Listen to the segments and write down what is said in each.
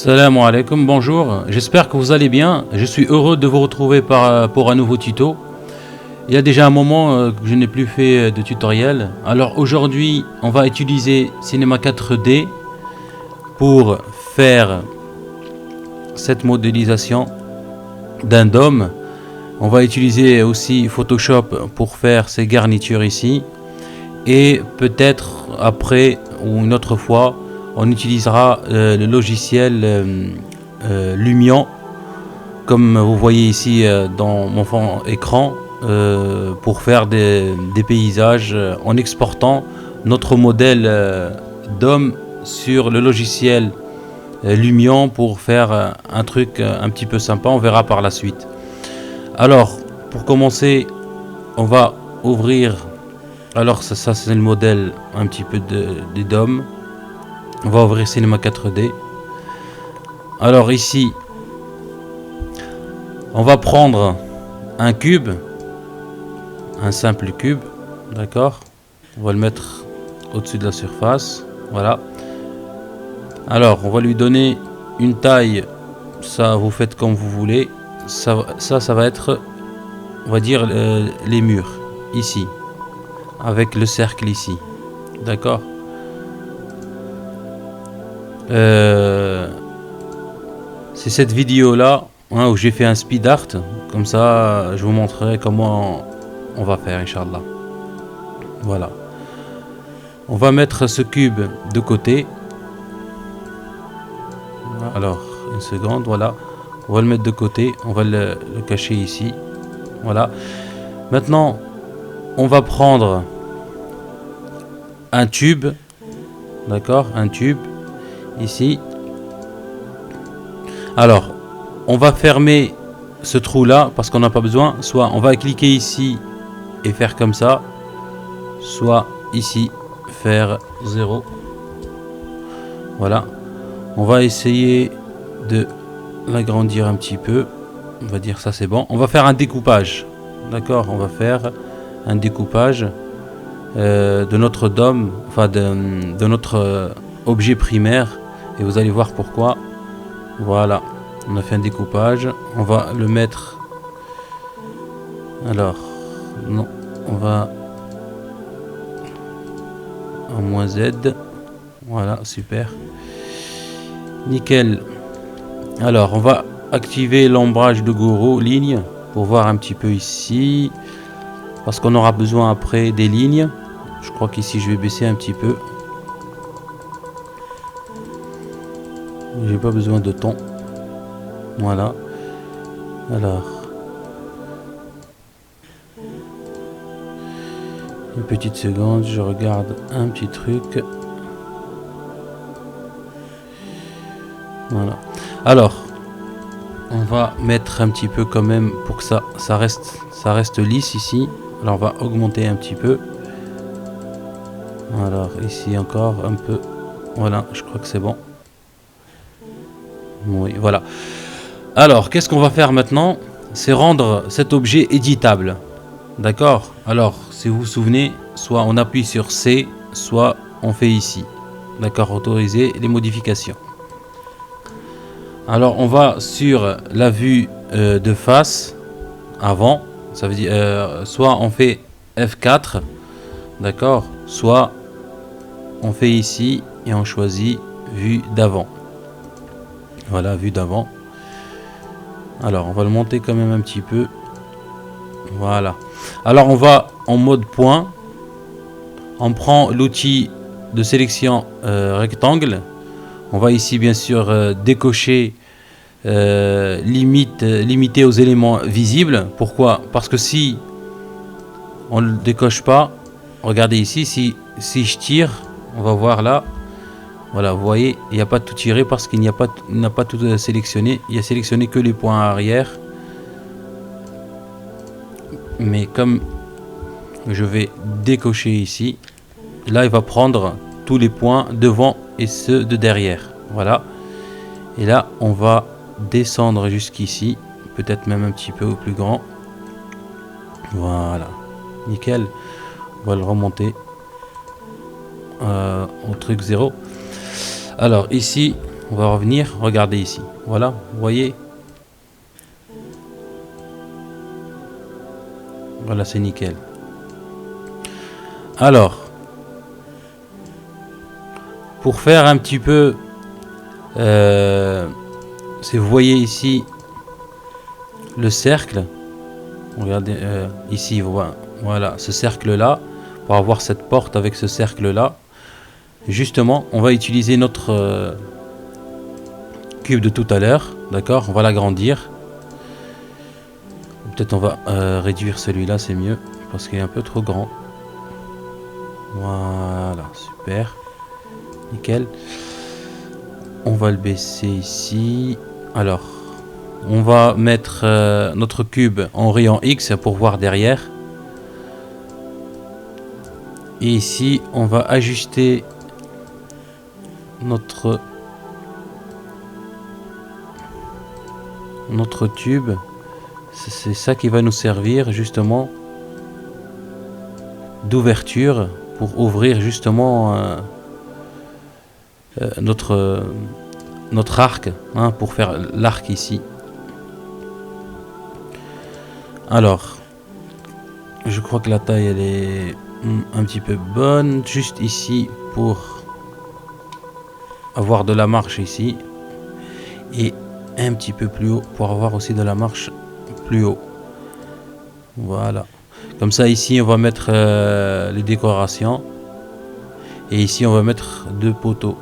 Salam alaikum, bonjour, j'espère que vous allez bien. Je suis heureux de vous retrouver pour un nouveau tuto. Il y a déjà un moment que je n'ai plus fait de tutoriel. Alors aujourd'hui, on va utiliser Cinema 4D pour faire cette modélisation d'un dôme. On va utiliser aussi Photoshop pour faire ces garnitures ici. Et peut-être après ou une autre fois, on utilisera le logiciel Lumion, comme vous voyez ici dans mon fond écran, pour faire des paysages en exportant notre modèle d'homme sur le logiciel Lumion pour faire un truc un petit peu sympa. On verra par la suite. Alors, pour commencer, on va ouvrir. Alors ça c'est le modèle un petit peu des DOM. On va ouvrir Cinema 4D. Alors ici, on va prendre un cube, un simple cube, d'accord. On va le mettre au-dessus de la surface, voilà. Alors on va lui donner une taille, ça vous faites comme vous voulez. Ça va être, on va dire, les murs ici, avec le cercle ici, d'accord. C'est cette vidéo là où j'ai fait un speed art, comme ça je vous montrerai comment on va faire, Inch'Allah. Voilà, on va mettre ce cube de côté. Alors une seconde, voilà, on va le mettre de côté, on va le cacher ici, voilà. Maintenant on va prendre un tube, d'accord, un tube ici. Alors on va fermer ce trou là parce qu'on n'a pas besoin. Soit on va cliquer ici et faire comme ça, soit ici faire 0. Voilà, on va essayer de l'agrandir un petit peu. On va dire ça c'est bon. On va faire un découpage, d'accord. On va faire un découpage de notre dôme, enfin de notre objet primaire, et vous allez voir pourquoi. Voilà, on a fait un découpage. On va le mettre, alors non, on va en -Z. Voilà, super, nickel. Alors on va activer l'ombrage de Gouraud ligne pour voir un petit peu ici, parce qu'on aura besoin après des lignes. Je crois qu'ici je vais baisser un petit peu. J'ai pas besoin de ton. Voilà. Alors, une petite seconde, je regarde un petit truc. Voilà. Alors, on va mettre un petit peu quand même pour que ça reste lisse ici. Alors on va augmenter un petit peu. Alors ici encore un peu. Voilà, je crois que c'est bon. Oui, voilà. Alors, qu'est-ce qu'on va faire maintenant? C'est rendre cet objet éditable. D'accord? Alors, si vous vous souvenez, soit on appuie sur C, soit on fait ici. D'accord? Autoriser les modifications. Alors, on va sur la vue de face avant. Ça veut dire, soit on fait F4. D'accord? Soit on fait ici et on choisit vue d'avant. Voilà, vue d'avant. Alors on va le monter quand même un petit peu. Voilà. Alors on va en mode point. On prend l'outil de sélection rectangle. On va ici bien sûr décocher limité aux éléments visibles. Pourquoi? Parce que si on ne le décoche pas, regardez ici, si je tire, on va voir là. Voilà, vous voyez, il n'y a pas tout tiré parce qu'il n'a pas tout sélectionné. Il a sélectionné que les points arrière. Mais comme je vais décocher ici, là il va prendre tous les points devant et ceux de derrière. Voilà. Et là on va descendre jusqu'ici, peut-être même un petit peu au plus grand. Voilà, nickel. On va le remonter au truc 0. Alors ici, On va revenir, regardez ici. Voilà, vous voyez. Voilà, c'est nickel. Alors, pour faire un petit peu, si vous voyez ici le cercle, regardez ici, voilà, ce cercle là, pour avoir cette porte avec ce cercle là, justement, on va utiliser notre cube de tout à l'heure, d'accord, on va l'agrandir. Peut-être on va réduire celui-là, c'est mieux, parce qu'il est un peu trop grand. Voilà, super. Nickel. On va le baisser ici. Alors, on va mettre notre cube en rayon X pour voir derrière. Et ici, on va ajuster notre tube. C'est ça qui va nous servir justement d'ouverture pour ouvrir justement notre arc, hein, pour faire l'arc ici. Alors, je crois que la taille elle est un petit peu bonne, juste ici pour avoir de la marche ici, et un petit peu plus haut pour avoir aussi de la marche plus haut. Voilà, comme ça ici on va mettre les décorations, et ici on va mettre 2 poteaux.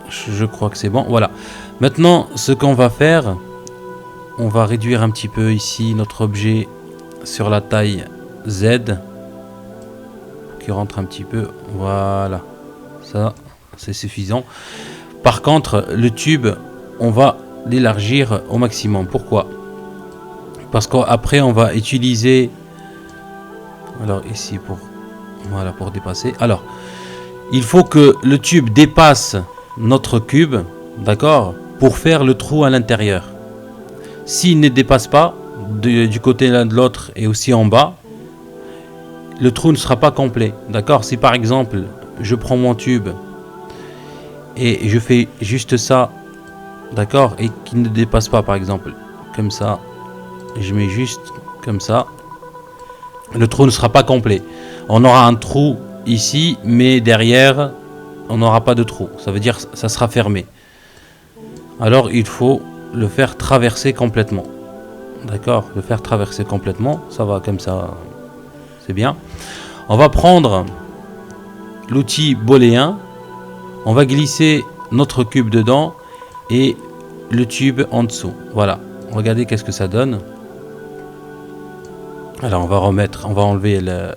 Je crois que c'est bon. Voilà, maintenant ce qu'on va faire, on va réduire un petit peu ici notre objet sur la taille Z qui rentre un petit peu. Voilà, ça c'est suffisant. Par contre le tube on va l'élargir au maximum. Pourquoi? Parce qu'après on va utiliser, alors ici pour, voilà, pour dépasser. Alors il faut que le tube dépasse notre cube, d'accord, pour faire le trou à l'intérieur. S'il ne dépasse pas du côté l'un de l'autre et aussi en bas, le trou ne sera pas complet, d'accord. Si par exemple je prends mon tube et je fais juste ça, d'accord, et qu'il ne dépasse pas, par exemple comme ça, je mets juste comme ça, le trou ne sera pas complet. On aura un trou ici, mais derrière on n'aura pas de trou, ça veut dire que ça sera fermé. Alors il faut le faire traverser complètement, d'accord, le faire traverser complètement, ça va comme ça, c'est bien. On va prendre l'outil booléen, on va glisser notre cube dedans et le tube en dessous. Voilà, regardez qu'est-ce que ça donne. Alors on va enlever le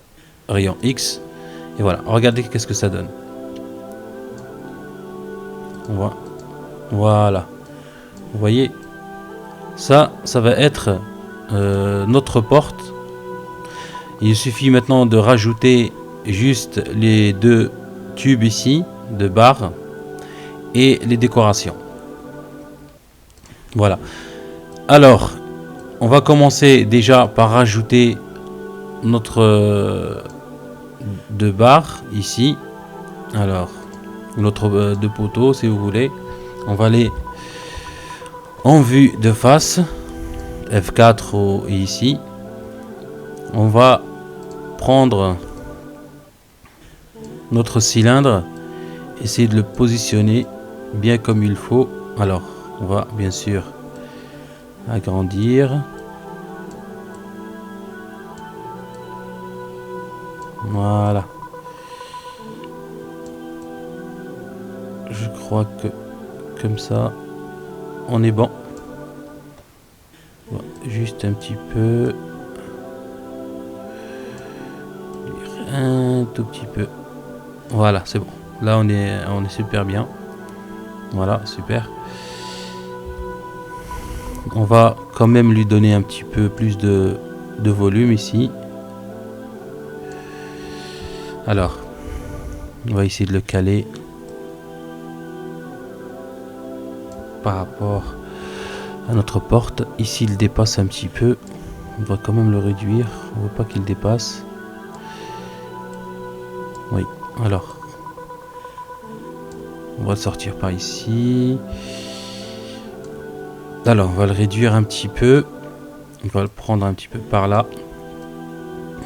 rayon X et voilà, regardez qu'est-ce que ça donne. Voilà, vous voyez, ça va être notre porte. Il suffit maintenant de rajouter juste les 2 tubes ici de barres et les décorations. Voilà, alors on va commencer déjà par rajouter notre 2 barres ici. Alors notre 2 poteaux si vous voulez, on va aller en vue de face, F4 ici. On va prendre notre cylindre, essayer de le positionner bien comme il faut. Alors on va bien sûr agrandir. Voilà, je crois que comme ça on est bon. Juste un petit peu, un tout petit peu. Voilà, c'est bon. Là on est super bien. Voilà, super. On va quand même lui donner un petit peu plus de volume ici. Alors on va essayer de le caler par rapport à notre porte. Ici il dépasse un petit peu, on va quand même le réduire, on ne veut pas qu'il dépasse. Oui, alors On va le sortir par ici. Alors, on va le réduire un petit peu. On va le prendre un petit peu par là.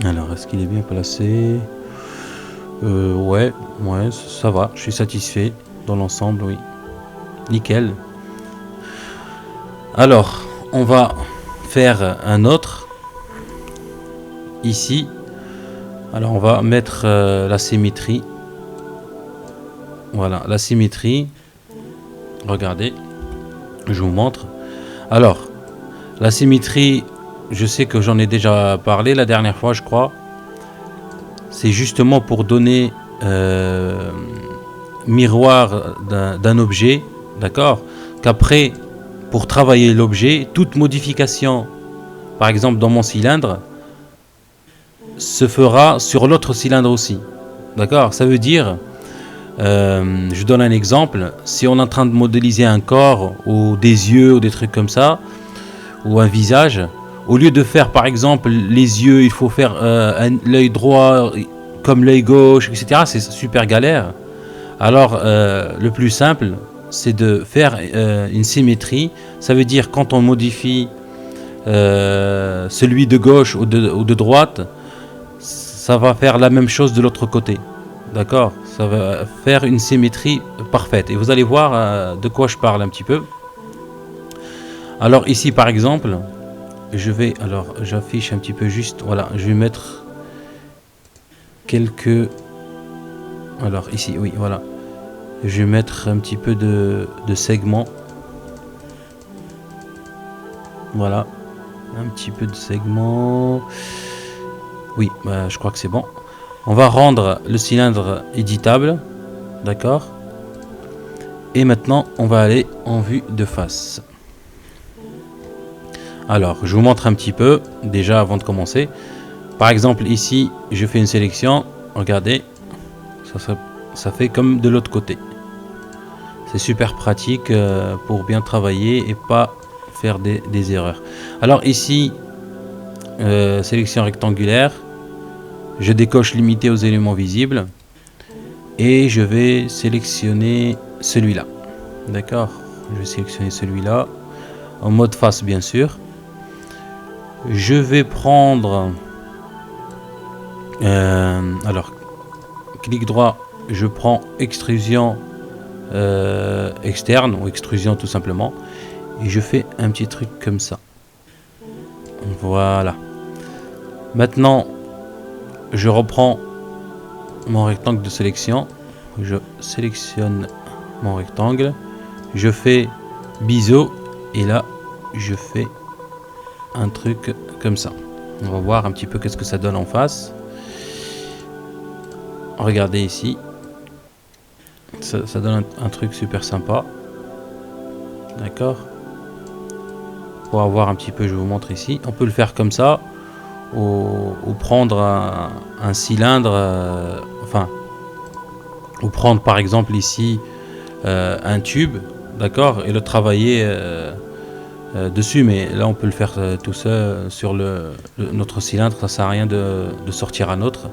Alors, est-ce qu'il est bien placé? Ouais, ça va. Je suis satisfait dans l'ensemble, oui. Nickel. Alors, on va faire un autre. Ici. Alors, on va mettre la symétrie. Voilà, la symétrie. Regardez. Je vous montre. Alors, la symétrie, je sais que j'en ai déjà parlé la dernière fois, je crois. C'est justement pour donner miroir d'un objet, d'accord? Qu'après, pour travailler l'objet, toute modification, par exemple dans mon cylindre, se fera sur l'autre cylindre aussi. D'accord? Ça veut dire, je donne un exemple, si on est en train de modéliser un corps, ou des yeux, ou des trucs comme ça, ou un visage, au lieu de faire par exemple les yeux, il faut faire l'œil droit comme l'œil gauche, etc. C'est super galère. Alors le plus simple, c'est de faire une symétrie. Ça veut dire quand on modifie celui de gauche ou de droite, ça va faire la même chose de l'autre côté. D'accord? Ça va faire une symétrie parfaite. Et vous allez voir de quoi je parle un petit peu. Alors ici par exemple, j'affiche un petit peu juste, voilà, je vais mettre quelques, alors ici, oui, voilà, je vais mettre un petit peu de segments, voilà, un petit peu de segments, oui, je crois que c'est bon. On va rendre le cylindre éditable, d'accord, et maintenant on va aller en vue de face. Alors, je vous montre un petit peu, déjà avant de commencer. Par exemple, ici, je fais une sélection. Regardez, ça fait comme de l'autre côté. C'est super pratique pour bien travailler et pas faire des erreurs. Alors ici, sélection rectangulaire. Je décoche limité aux éléments visibles. Et je vais sélectionner celui-là. D'accord? Je vais sélectionner celui-là. En mode face, bien sûr. Je vais prendre... alors, clic droit, je prends extrusion externe ou extrusion tout simplement. Et je fais un petit truc comme ça. Voilà. Maintenant, je reprends mon rectangle de sélection. Je sélectionne mon rectangle. Je fais biseau. Et là, je fais un truc comme ça. On va voir un petit peu qu'est-ce que ça donne en face. Regardez ici. Ça donne un truc super sympa. D'accord. Pour avoir un petit peu, je vous montre ici. On peut le faire comme ça. Ou prendre un cylindre. Enfin. Ou prendre par exemple ici un tube. D'accord. Et le travailler dessus, mais là on peut le faire tout seul sur notre cylindre, ça sert à rien de sortir un autre.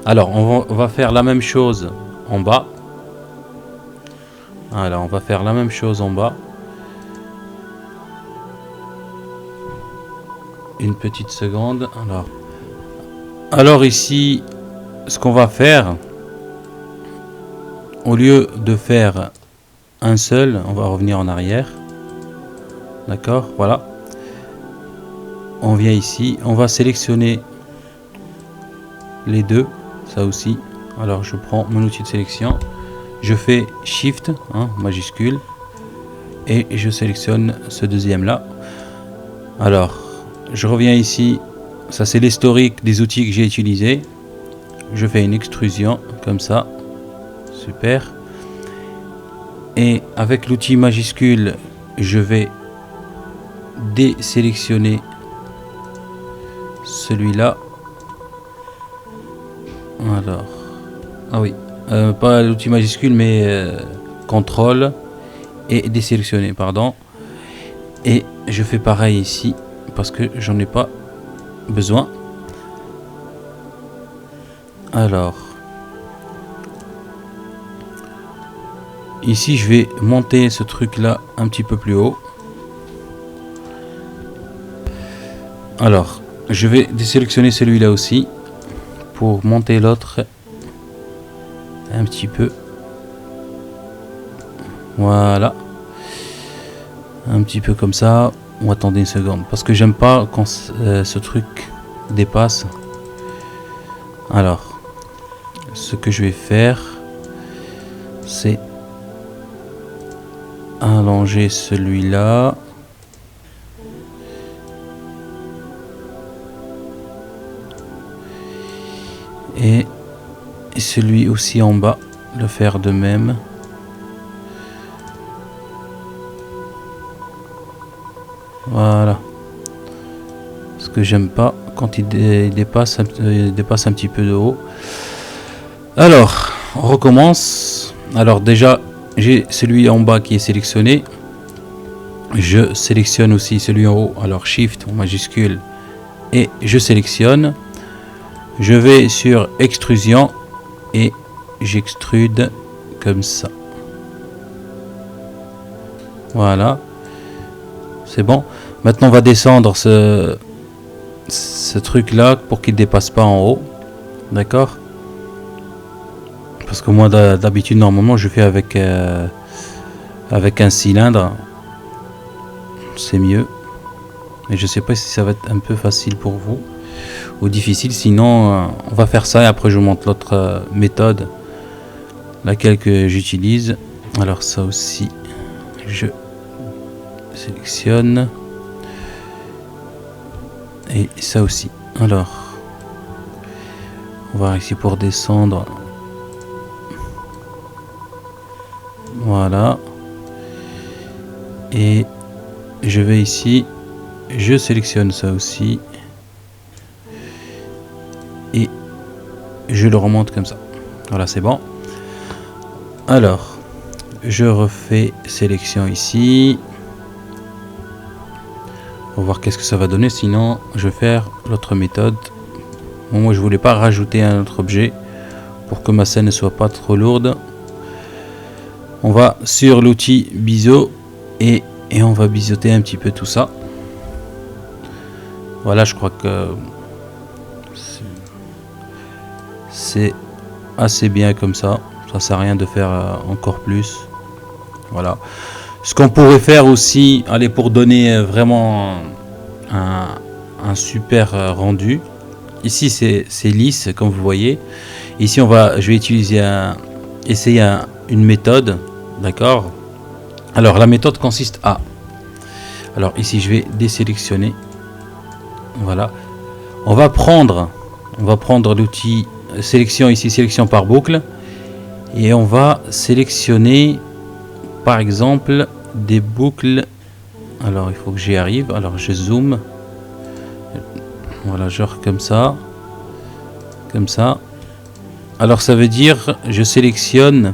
Alors on va faire la même chose en bas. Alors on va faire la même chose en bas. Une petite seconde. Alors ici, ce qu'on va faire, au lieu de faire un seul, on va revenir en arrière. D'accord, voilà. On vient ici, on va sélectionner les deux, ça aussi. Alors je prends mon outil de sélection, je fais Shift, majuscule, et je sélectionne ce deuxième là. Alors, je reviens ici, ça c'est l'historique des outils que j'ai utilisés. Je fais une extrusion comme ça, super. Et avec l'outil majuscule, je vais désélectionner celui-là. Alors, ah oui, pas l'outil majuscule, mais contrôle et désélectionner, pardon. Et je fais pareil ici parce que j'en ai pas besoin. Alors, ici je vais monter ce truc là un petit peu plus haut. Alors je vais désélectionner celui-là aussi pour monter l'autre un petit peu. Voilà, un petit peu comme ça. Ou attendez une seconde parce que j'aime pas quand ce truc dépasse. Alors ce que je vais faire, c'est allonger celui-là. Et celui aussi en bas, le faire de même. Voilà. Parce que j'aime pas quand il dépasse un petit peu de haut. Alors, on recommence. Alors déjà, j'ai celui en bas qui est sélectionné. Je sélectionne aussi celui en haut. Alors Shift en majuscule et je sélectionne. Je vais sur extrusion et j'extrude comme ça. Voilà. C'est bon. Maintenant on va descendre ce truc là pour qu'il dépasse pas en haut. D'accord. Parce que moi d'habitude normalement je fais avec un cylindre. C'est mieux. Mais je sais pas si ça va être un peu facile pour vous ou difficile. Sinon on va faire ça et après je vous montre l'autre méthode, laquelle que j'utilise. Alors ça aussi je sélectionne et ça aussi. Alors on va voir ici pour descendre. Voilà, et je vais ici, je sélectionne ça aussi et je le remonte comme ça. Voilà, c'est bon. Alors je refais sélection ici. On va voir qu'est-ce que ça va donner. Sinon je vais faire l'autre méthode. Bon, moi je voulais pas rajouter un autre objet pour que ma scène ne soit pas trop lourde. On va sur l'outil biseau et on va biseauter un petit peu tout ça. Voilà, je crois que c'est assez bien comme ça. Ça sert à rien de faire encore plus. Voilà. Ce qu'on pourrait faire aussi, allez, pour donner vraiment un super rendu. Ici c'est lisse comme vous voyez. Ici je vais utiliser essayer une méthode. D'accord. Alors la méthode consiste à, alors ici je vais désélectionner. Voilà, on va prendre l'outil sélection ici, sélection par boucle, et on va sélectionner par exemple des boucles. Alors il faut que j'y arrive. Alors je zoome. Voilà, genre comme ça. Alors ça veut dire je sélectionne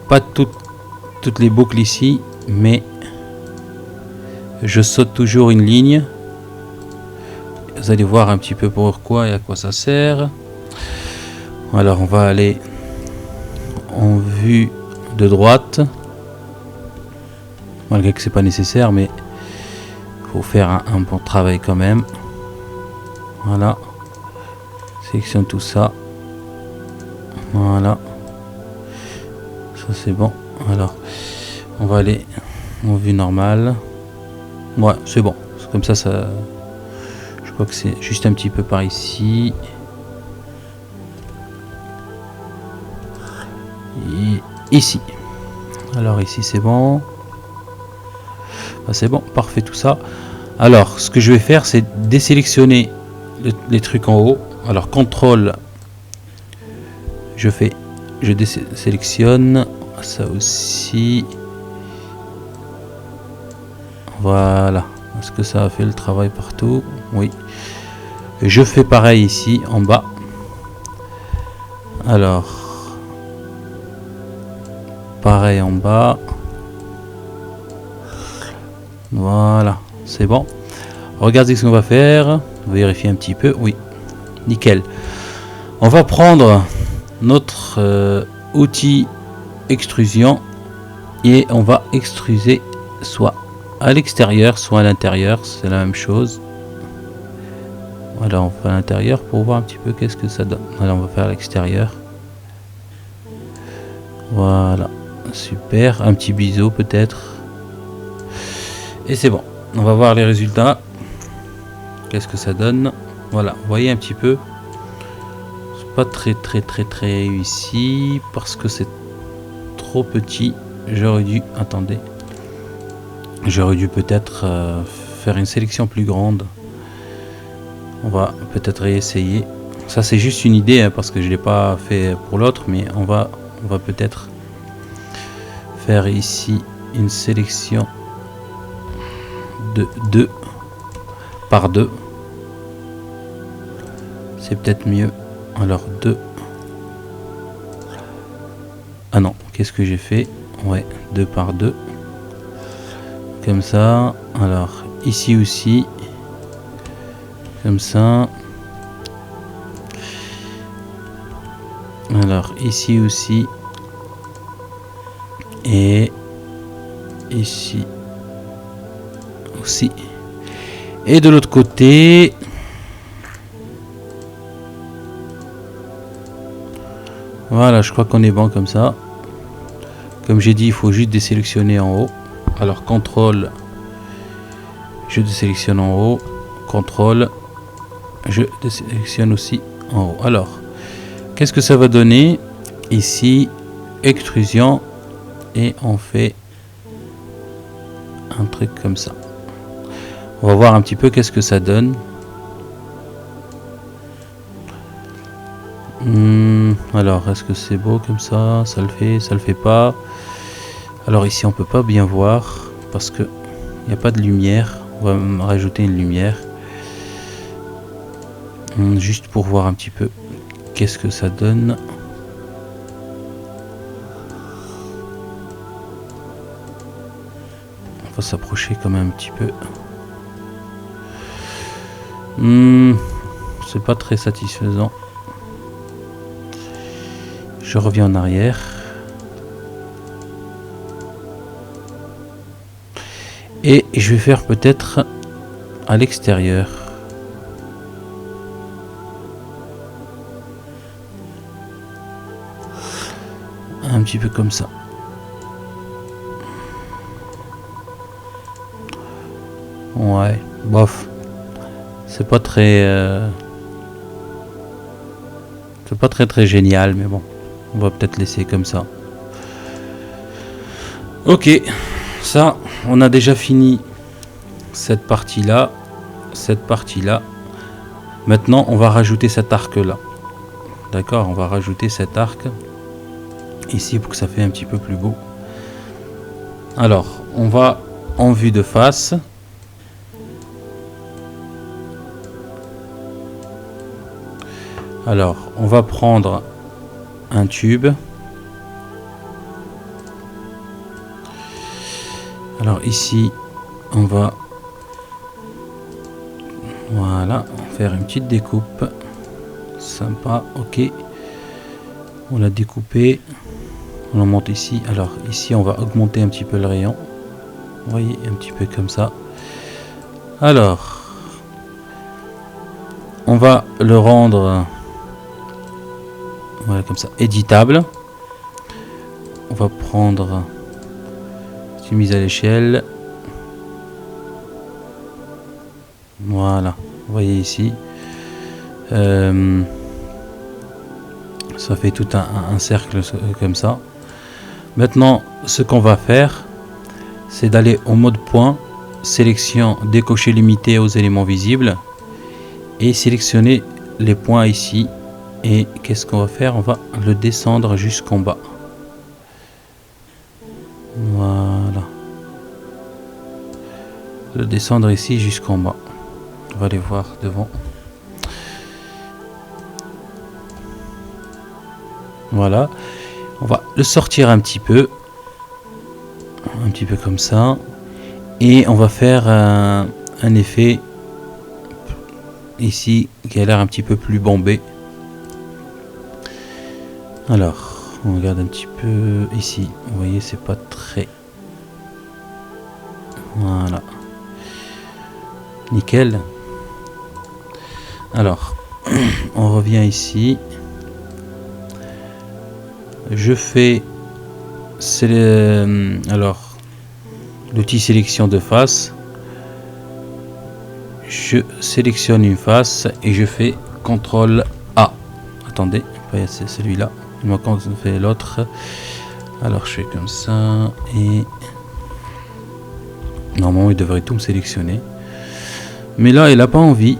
pas toutes les boucles ici, mais je saute toujours une ligne. Vous allez voir un petit peu pourquoi et à quoi ça sert. Alors on va aller en vue de droite, malgré que c'est pas nécessaire, mais faut faire un bon travail quand même. Voilà, sélectionne tout ça. Voilà, ça c'est bon. Alors on va aller en vue normale. Ouais, c'est bon, c'est comme ça. Je crois que c'est juste un petit peu par ici. Et ici. Alors ici c'est bon. Ah, c'est bon, parfait tout ça. Alors ce que je vais faire, c'est désélectionner les trucs en haut. Alors contrôle, je désélectionne ça aussi. Voilà. Est-ce que ça a fait le travail partout? Oui. Je fais pareil ici en bas. Alors pareil en bas. Voilà, c'est bon. Regardez ce qu'on va faire. Vérifier un petit peu. Oui, nickel. On va prendre notre outil extrusion et on va extruser soit à l'extérieur soit à l'intérieur, c'est la même chose. Voilà, on fait à l'intérieur pour voir un petit peu qu'est-ce que ça donne. Voilà, on va faire à l'extérieur. Voilà, super, un petit biseau peut-être. Et c'est bon, on va voir les résultats. Qu'est-ce que ça donne? Voilà, vous voyez un petit peu. C'est pas très réussi parce que c'est trop petit. J'aurais dû, attendez, j'aurais dû peut-être faire une sélection plus grande. On va peut-être réessayer. Ça c'est juste une idée hein, parce que je l'ai pas fait pour l'autre, mais on va peut-être faire ici une sélection de 2 par 2. C'est peut-être mieux. Alors 2. Ah non, qu'est-ce que j'ai fait? Ouais, 2 par 2. Comme ça. Alors ici aussi. Comme ça. Alors ici aussi. Et ici aussi. Et de l'autre côté. Voilà, je crois qu'on est bon comme ça. Comme j'ai dit, il faut juste désélectionner en haut. Alors CTRL, je désélectionne en haut. CTRL, je désélectionne aussi en haut. Alors, qu'est-ce que ça va donner? Ici, extrusion. Et on fait un truc comme ça. On va voir un petit peu qu'est-ce que ça donne. Alors, est-ce que c'est beau comme ça? Ça le fait pas. Alors ici, on peut pas bien voir parce que il n'y a pas de lumière. On va rajouter une lumière. Juste pour voir un petit peu qu'est-ce que ça donne. On va s'approcher quand même un petit peu. C'est pas très satisfaisant. Je reviens en arrière. Et je vais faire peut-être à l'extérieur. Un petit peu comme ça. Ouais, bof. C'est pas très... c'est pas très génial, mais bon. On va peut-être laisser comme ça. Ok, ça, on a déjà fini cette partie-là. Cette partie-là. Maintenant, on va rajouter cet arc-là. D'accord, on va rajouter cet arc. Ici, pour que ça fait un petit peu plus beau. Alors, on va en vue de face. Alors, on va prendre un tube. Alors ici, on va voilà, faire une petite découpe. Sympa, ok. On l'a découpé. On en monte ici. Alors ici, on va augmenter un petit peu le rayon. Vous voyez, un petit peu comme ça. Alors, on va le rendre voilà comme ça, éditable. On va prendre une mise à l'échelle. Voilà, vous voyez ici. Ça fait tout un cercle comme ça. Maintenant, ce qu'on va faire, c'est d'aller au mode point, sélection, décocher limité aux éléments visibles et sélectionner les points ici. Et qu'est-ce qu'on va faire? On va le descendre jusqu'en bas. Voilà. Le descendre ici jusqu'en bas. On va aller voir devant. Voilà. On va le sortir un petit peu comme ça. Et on va faire un effet ici qui a l'air un petit peu plus bombé. Alors, On regarde un petit peu ici. Vous voyez, c'est pas très... Voilà. Nickel. Alors, on revient ici. Je fais... alors, l'outil sélection de face. Je sélectionne une face et je fais CTRL A. Attendez, c'est celui-là. Moi, quand je fais l'autre, alors je fais comme ça et normalement il devrait tout me sélectionner. Mais là, il n'a pas envie.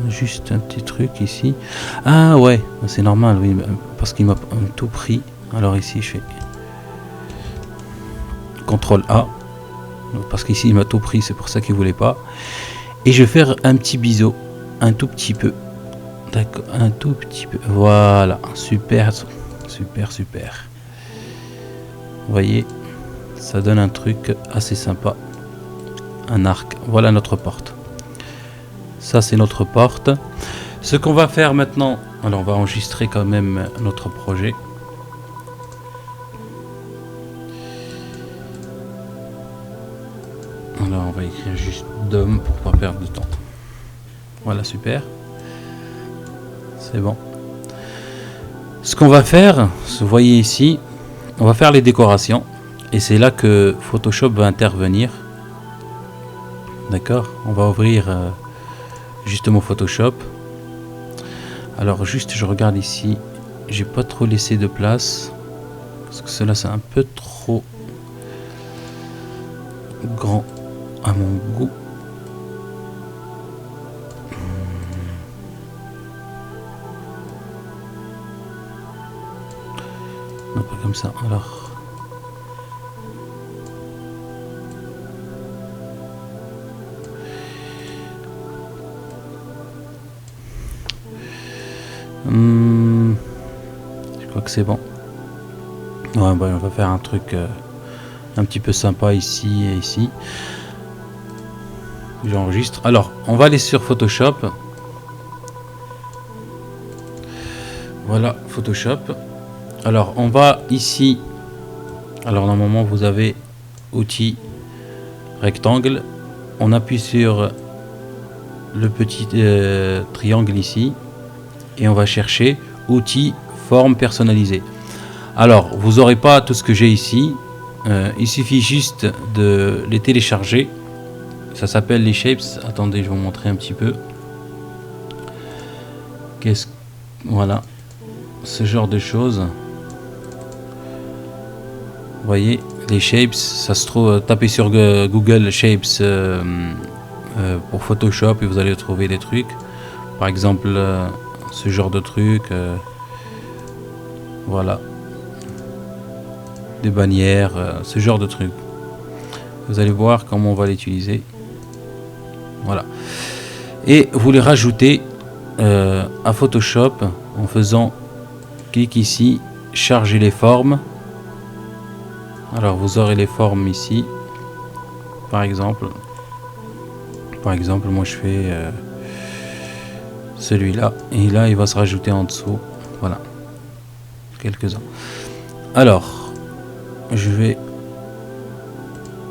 Juste un petit truc ici. Ah ouais, c'est normal, oui, parce qu'il m'a tout pris. Alors ici, je fais CTRL A. Parce qu'ici, il m'a tout pris, c'est pour ça qu'il voulait pas. Et je vais faire un petit biseau. Un tout petit peu. D'accord, un tout petit peu. Voilà, super, super, super. Vous voyez, ça donne un truc assez sympa. Un arc. Voilà notre porte. Ça, c'est notre porte. Ce qu'on va faire maintenant, alors on va enregistrer quand même notre projet. Alors, on va écrire juste DOM pour pas perdre de temps. Voilà, super. C'est bon. Ce qu'on va faire, vous voyez ici, on va faire les décorations. Et c'est là que Photoshop va intervenir. D'accord? On va ouvrir justement Photoshop. Alors juste, je regarde ici. J'ai pas trop laissé de place. Parce que cela, c'est un peu trop grand à mon goût. Non, pas comme ça. Alors... je crois que c'est bon. Ouais, bah, on va faire un truc un petit peu sympa ici et ici. J'enregistre. Alors, on va aller sur Photoshop. Voilà, Photoshop. Alors, on va ici. Alors, normalement, vous avez outils, rectangle. On appuie sur le petit triangle ici. Et on va chercher outils, forme personnalisée. Alors, vous n'aurez pas tout ce que j'ai ici. Il suffit juste de les télécharger. Ça s'appelle les shapes. Attendez, je vais vous montrer un petit peu. Voilà, ce genre de choses. Vous voyez, les shapes, ça se trouve, tapez sur Google Shapes pour Photoshop et vous allez trouver des trucs. Par exemple, ce genre de trucs. Voilà. Des bannières, ce genre de trucs. Vous allez voir comment on va l'utiliser. Voilà. Et vous les rajoutez à Photoshop en faisant clic ici, charger les formes. Alors vous aurez les formes ici. Par exemple, moi je fais celui-là et là il va se rajouter en dessous. Voilà. Quelques-uns. Alors, je vais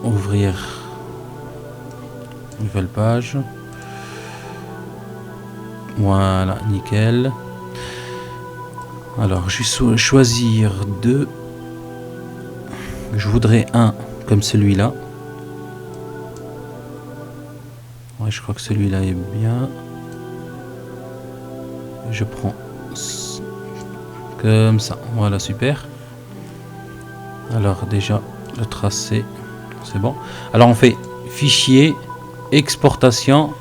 ouvrir une nouvelle page. Voilà, nickel. Alors, je vais choisir deux. Je voudrais un comme celui-là. Ouais, je crois que celui-là est bien. Je prends comme ça. Voilà, super. Alors, déjà, le tracé, c'est bon. Alors, on fait fichier, exportation,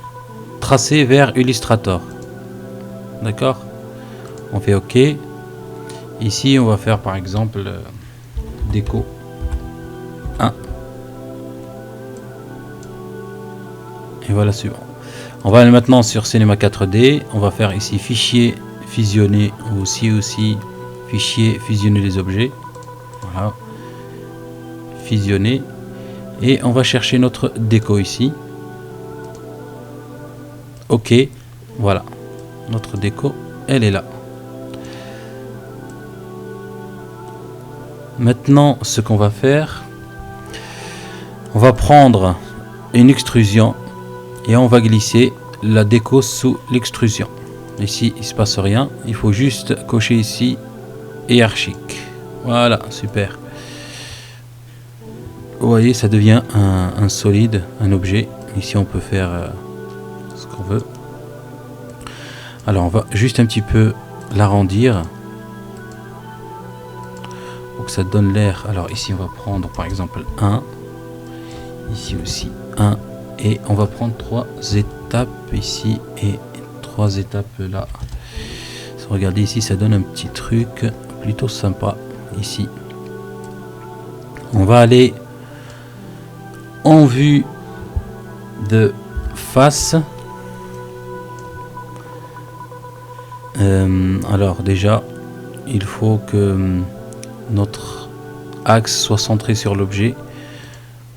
tracé vers Illustrator. D'accord? On fait OK. Ici, on va faire par exemple déco 1. Et voilà, suivant. On va aller maintenant sur Cinema 4D. On va faire ici fichier, fusionner, aussi fichier, fusionner les objets. Voilà. Fusionner. Et on va chercher notre déco ici. OK. Voilà. Notre déco, elle est là. Maintenant, ce qu'on va faire, on va prendre une extrusion et on va glisser la déco sous l'extrusion. Ici, il se passe rien. Il faut juste cocher ici hiérarchique. Voilà, super. Vous voyez, ça devient un solide, un objet. Ici, on peut faire ce qu'on veut. Alors, on va juste un petit peu l'arrondir pour que ça donne l'air. Alors, ici, on va prendre par exemple 1. Ici aussi 1. Et on va prendre 3 étapes ici et 3 étapes là. Regardez ici, ça donne un petit truc plutôt sympa ici. On va aller en vue de face. Alors déjà, il faut que notre axe soit centré sur l'objet.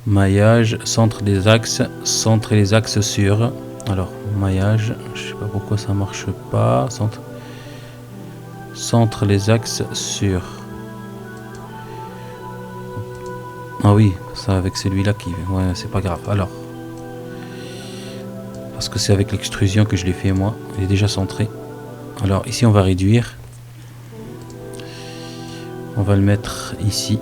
Maillage, centre des axes, centrer les axes sur. Alors maillage, je sais pas pourquoi ça marche pas. Centre les axes sur. Ah oui, ça avec celui-là qui. Ouais, c'est pas grave. Alors, parce que c'est avec l'extrusion que je l'ai fait moi. Il est déjà centré. Alors ici on va réduire. On va le mettre ici.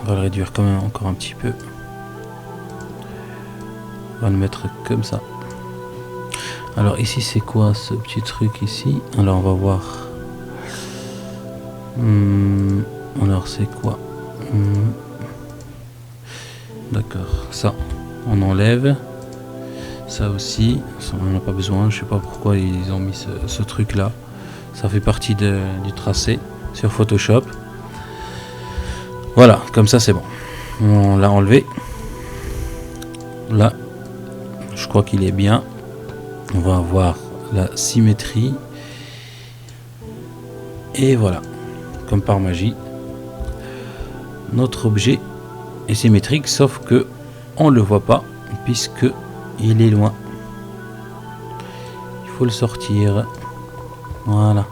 On va le réduire quand même encore un petit peu. On va le mettre comme ça. Alors ici c'est quoi ce petit truc ici? Alors on va voir. Alors c'est quoi? D'accord, ça on enlève. Ça aussi, ça on n'en a pas besoin. Je sais pas pourquoi ils ont mis ce truc là. Ça fait partie du tracé sur Photoshop. Voilà, comme ça c'est bon. On l'a enlevé. Là, je crois qu'il est bien. On va avoir la symétrie. Et voilà, comme par magie, notre objet est symétrique, sauf que on le voit pas puisque il est loin. Il faut le sortir. Voilà.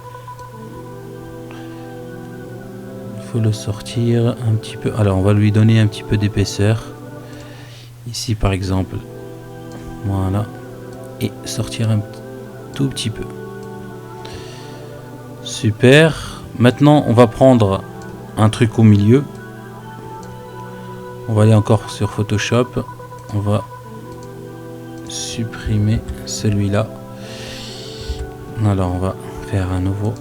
Il faut le sortir un petit peu. Alors on va lui donner un petit peu d'épaisseur. Ici par exemple. Voilà. Et sortir un tout petit peu. Super. Maintenant on va prendre un truc au milieu. On va aller encore sur Photoshop. On va supprimer celui-là. Alors on va faire un nouveau.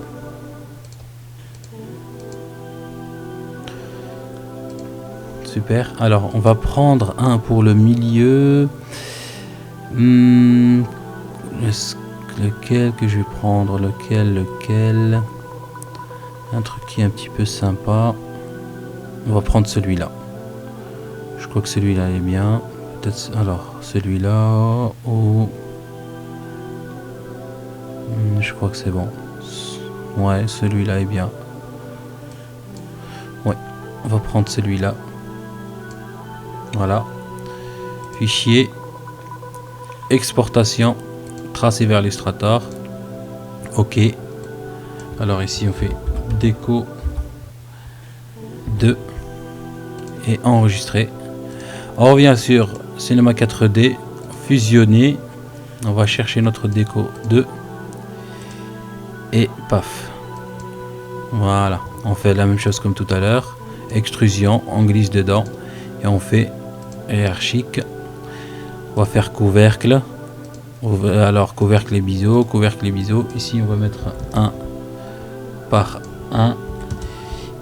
Super. Alors on va prendre un pour le milieu. Lequel que je vais prendre? Lequel? Un truc qui est un petit peu sympa. On va prendre celui-là. Je crois que celui-là est bien. Peut-être. Alors celui-là. Oh. Je crois que c'est bon. Ouais, celui-là est bien. Ouais, on va prendre celui-là. Voilà. Fichier. Exportation. Tracer vers l'Illustrator. OK. Alors ici on fait déco 2 et enregistrer. On revient sur Cinema 4D. Fusionner. On va chercher notre déco 2. Et paf. Voilà. On fait la même chose comme tout à l'heure. Extrusion. On glisse dedans. Et on fait hiérarchique. On va faire couvercle. Alors couvercle et biseau. Couvercle et biseau. Ici on va mettre 1 par 1.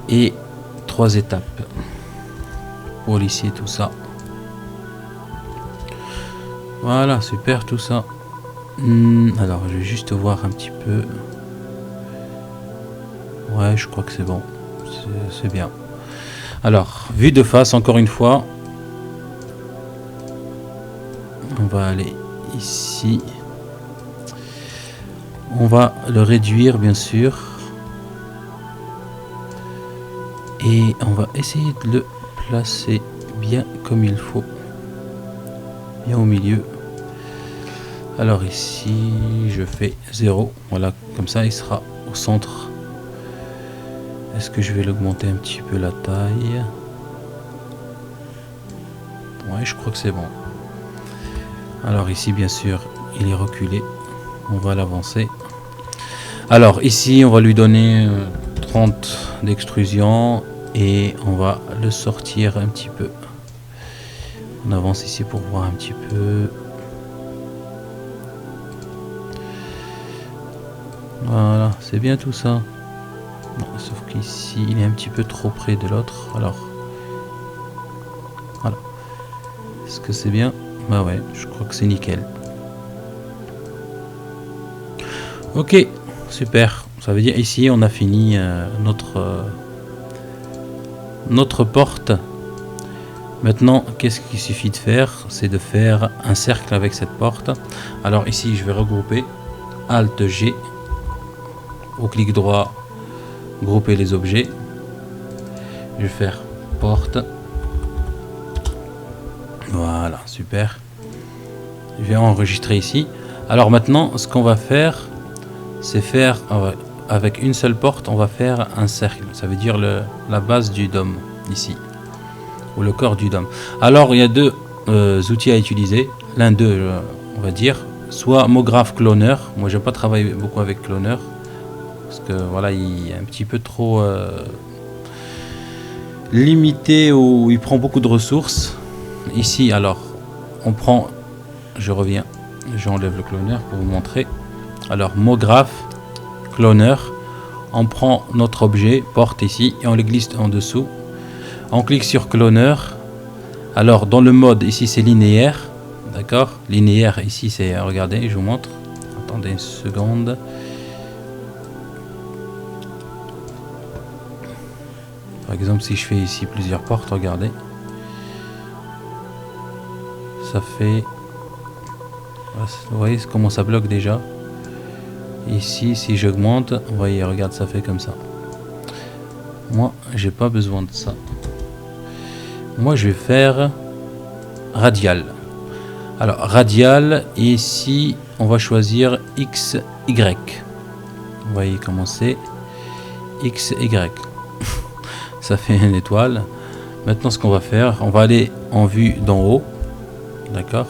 Et 3 étapes. Pour lisser tout ça. Voilà. Super tout ça. Alors je vais juste voir un petit peu. Ouais, je crois que c'est bon. C'est bien. Alors, vue de face, encore une fois. On va aller ici. On va le réduire, bien sûr. Et on va essayer de le placer bien comme il faut. Bien au milieu. Alors ici je fais 0, voilà, comme ça il sera au centre. Est-ce que je vais l'augmenter un petit peu la taille? Ouais, je crois que c'est bon. Alors ici bien sûr il est reculé, on va l'avancer. Alors ici on va lui donner 30 d'extrusion et on va le sortir un petit peu. On avance ici pour voir un petit peu. Voilà, c'est bien tout ça. Non, sauf qu'ici il est un petit peu trop près de l'autre. Alors voilà. Est-ce que c'est bien? Bah ouais, je crois que c'est nickel. Ok, super. Ça veut dire ici on a fini notre porte. Maintenant, qu'est-ce qu'il suffit de faire? C'est de faire un cercle avec cette porte. Alors ici, je vais regrouper. Alt G. Au clic droit, grouper les objets. Je vais faire porte. Voilà, super. Je vais enregistrer ici. Alors maintenant, ce qu'on va faire, c'est faire avec une seule porte, on va faire un cercle. Ça veut dire la base du dôme ici, ou le corps du dôme. Alors il y a deux outils à utiliser. L'un d'eux, on va dire, soit MoGraph Cloner. Moi, je n'ai pas travaillé beaucoup avec Cloner parce que voilà, il est un petit peu trop limité, ou il prend beaucoup de ressources. Ici, alors, on prend, je reviens, j'enlève le Cloner pour vous montrer. Alors, MoGraph Cloner, on prend notre objet, porte ici, et on le glisse en dessous. On clique sur Cloner. Alors, dans le mode, ici, c'est linéaire. D'accord? Linéaire, ici, c'est, regardez, je vous montre. Attendez une seconde. Par exemple, si je fais ici plusieurs portes, regardez. Ça fait... Vous voyez comment ça bloque déjà? Ici, si j'augmente, vous voyez, regarde, ça fait comme ça. Moi, j'ai pas besoin de ça. Moi, je vais faire radial. Alors, radial, et ici, on va choisir X, Y. Vous voyez comment c'est? X, Y. Ça fait une étoile. Maintenant, ce qu'on va faire, on va aller en vue d'en haut. D'accord?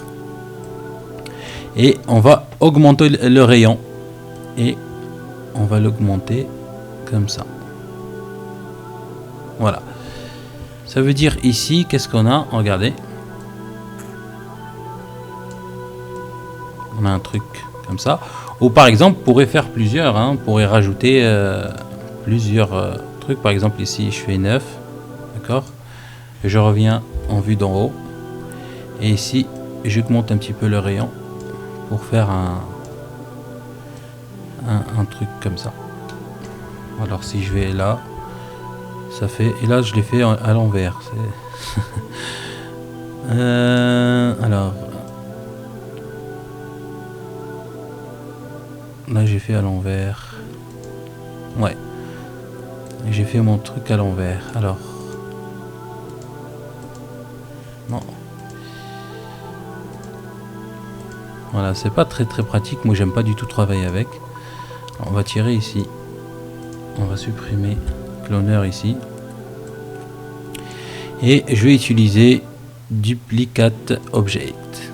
Et on va augmenter le rayon. Et on va l'augmenter comme ça. Voilà. Ça veut dire ici, qu'est-ce qu'on a? Regardez. On a un truc comme ça. Ou par exemple, on pourrait faire plusieurs. On pourrait rajouter plusieurs trucs. Par exemple, ici, je fais 9. D'accord? Je reviens en vue d'en haut. Et ici, j'augmente un petit peu le rayon pour faire un truc comme ça. Alors si je vais là, ça fait, et là je l'ai fait à l'envers. Alors là j'ai fait à l'envers. Ouais, j'ai fait mon truc à l'envers. Alors non, voilà, c'est pas très pratique. Moi j'aime pas du tout travailler avec. On va tirer ici, on va supprimer Cloner ici, et je vais utiliser Duplicate Object.